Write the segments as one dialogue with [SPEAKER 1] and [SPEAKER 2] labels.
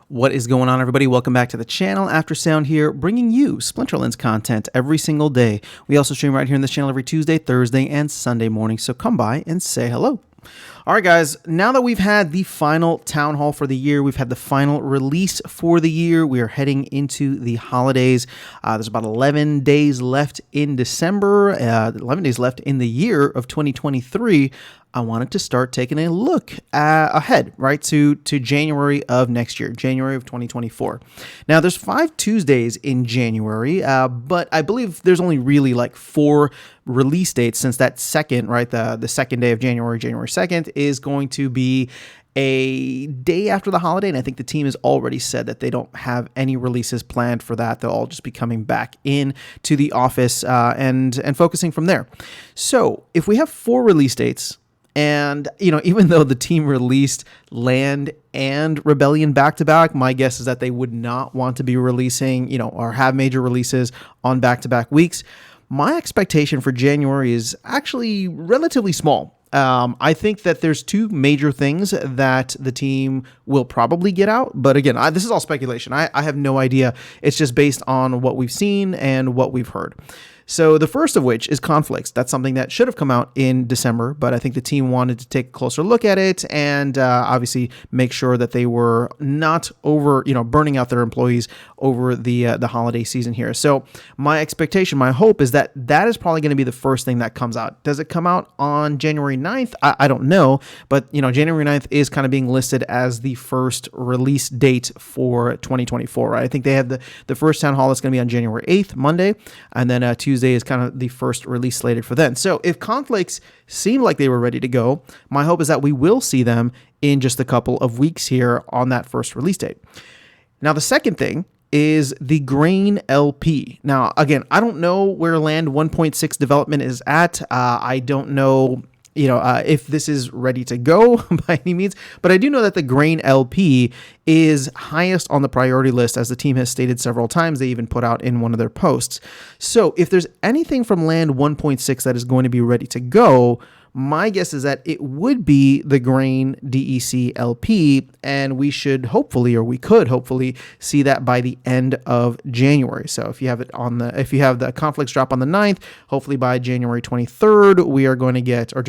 [SPEAKER 1] What is going on, everybody? Welcome back to the channel. Aftersound here, bringing you Splinterlands content every single day. We also stream right here in this channel every Tuesday, Thursday, and Sunday morning, so come by and say hello. All right, guys, now that we've had the final town hall for the year, we've had the final release for the year, we are heading into the holidays. There's about 11 days left in December, 11 days left in the year of 2023. I wanted to start taking a look ahead, right, to January of next year, January of 2024. Now, there's 5 Tuesdays in January, but I believe there's only really like 4 release dates, since that second, right, the second day of January, January 2nd, is going to be a day after the holiday, and I think the team has already said that they don't have any releases planned for that. They'll all just be coming back in to the office and focusing from there. So if we have 4 release dates, and, even though the team released Land and Rebellion back-to-back, my guess is that they would not want to be releasing, or have major releases on back-to-back weeks. My expectation for January is actually relatively small. I think that there's 2 major things that the team will probably get out. But again, this is all speculation. I have no idea. It's just based on what we've seen and what we've heard. So the first of which is Conflicts. That's something that should have come out in December, but I think the team wanted to take a closer look at it and obviously make sure that they were not over, burning out their employees over the holiday season here. So my expectation, my hope is that that is probably going to be the first thing that comes out. Does it come out on January 9th? I don't know, but January 9th is kind of being listed as the first release date for 2024, right? I think they have the first town hall that's going to be on January 8th, Monday, and then Tuesday is kind of the first release slated for then. So if Conflicts seem like they were ready to go, my hope is that we will see them in just a couple of weeks here on that first release date. Now, the second thing is the Grain LP. Now, again, I don't know where Land 1.6 development is at. I don't know if this is ready to go by any means, but I do know that the Grain LP is highest on the priority list, as the team has stated several times. They even put out in one of their posts. So if there's anything from Land 1.6 that is going to be ready to go, my guess is that it would be the Grain DEC LP, and we should hopefully, or we could hopefully, see that by the end of January. So if you have if you have the Conflicts drop on the 9th, hopefully by January 23rd, we are going to get, or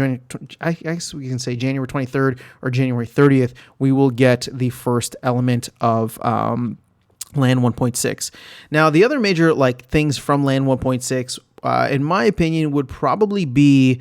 [SPEAKER 1] I guess we can say January 23rd or January 30th, we will get the first element of Land 1.6. Now, the other major things from Land 1.6, in my opinion, would probably be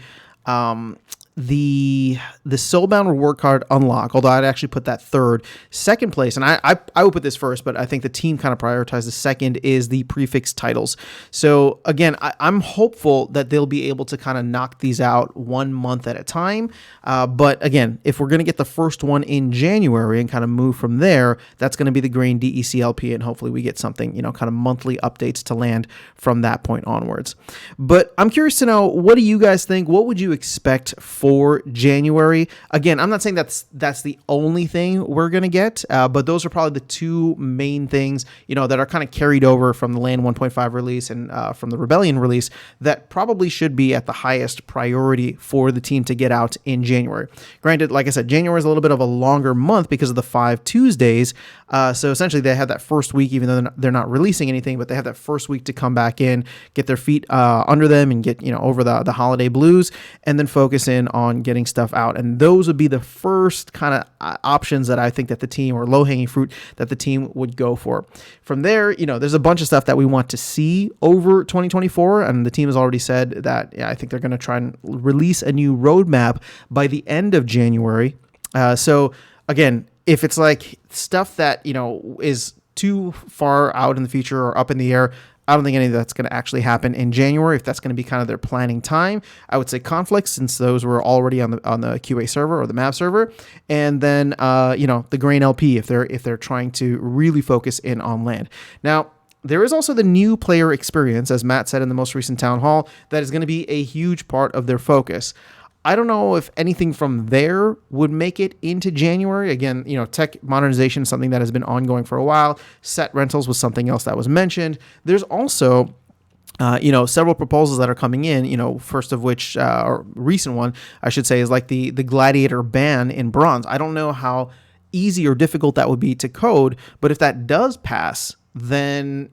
[SPEAKER 1] the Soulbound reward card unlock, although I'd actually put that third. Second place, and I would put this first, but I think the team kind of prioritized the second, is the prefix titles. So again, I'm hopeful that they'll be able to kind of knock these out 1 month at a time. But again, if we're going to get the first one in January and kind of move from there, that's going to be the Grain DECLP, and hopefully we get something, kind of monthly updates to Land from that point onwards. But I'm curious to know, what do you guys think? What would you expect for January? Again, I'm not saying that's the only thing we're going to get, but those are probably the 2 main things, that are kind of carried over from the Land 1.5 release and from the Rebellion release that probably should be at the highest priority for the team to get out in January. Granted, like I said, January is a little bit of a longer month because of the 5 Tuesdays. So essentially they have that first week, even though they're not releasing anything, but they have that first week to come back in, get their feet under them and get, over the holiday blues, and then focus in on getting stuff out. And those would be the first kind of options that I think that the team, or low-hanging fruit that the team would go for. From there, there's a bunch of stuff that we want to see over 2024, and the team has already said that I think they're going to try and release a new roadmap by the end of January. So again, if it's like stuff that is too far out in the future or up in the air, I don't think any of that's going to actually happen in January. If that's going to be kind of their planning time, I would say Conflicts, since those were already on the QA server or the map server, and then the Grain LP if they're trying to really focus in on Land. Now, there is also the new player experience, as Matt said in the most recent town hall, that is going to be a huge part of their focus. I don't know if anything from there would make it into January. Again, tech modernization is something that has been ongoing for a while. Set rentals was something else that was mentioned. There's also several proposals that are coming in, first of which, or recent one, I should say, is like the Gladiator ban in Bronze. I don't know how easy or difficult that would be to code. But if that does pass, then,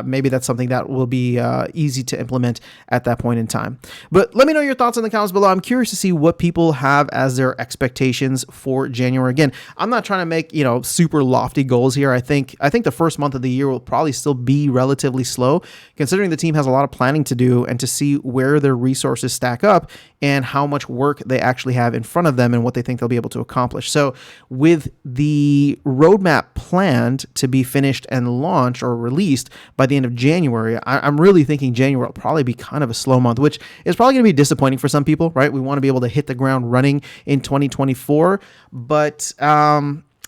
[SPEAKER 1] maybe that's something that will be easy to implement at that point in time. But let me know your thoughts in the comments below. I'm curious to see what people have as their expectations for January. Again, I'm not trying to make, super lofty goals here. I think the first month of the year will probably still be relatively slow, considering the team has a lot of planning to do and to see where their resources stack up and how much work they actually have in front of them and what they think they'll be able to accomplish. So with the roadmap planned to be finished and launched or released by the end of January, I'm really thinking January will probably be kind of a slow month, which is probably going to be disappointing for some people, right? We want to be able to hit the ground running in 2024, but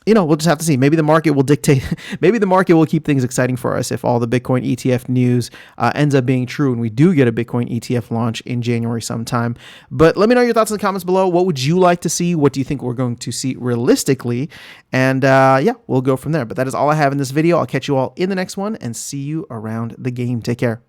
[SPEAKER 1] we'll just have to see. Maybe the market will dictate. Maybe the market will keep things exciting for us if all the Bitcoin ETF news ends up being true and we do get a Bitcoin ETF launch in January sometime. But let me know your thoughts in the comments below. What would you like to see? What do you think we're going to see realistically? And we'll go from there. But that is all I have in this video. I'll catch you all in the next one and see you around the game. Take care.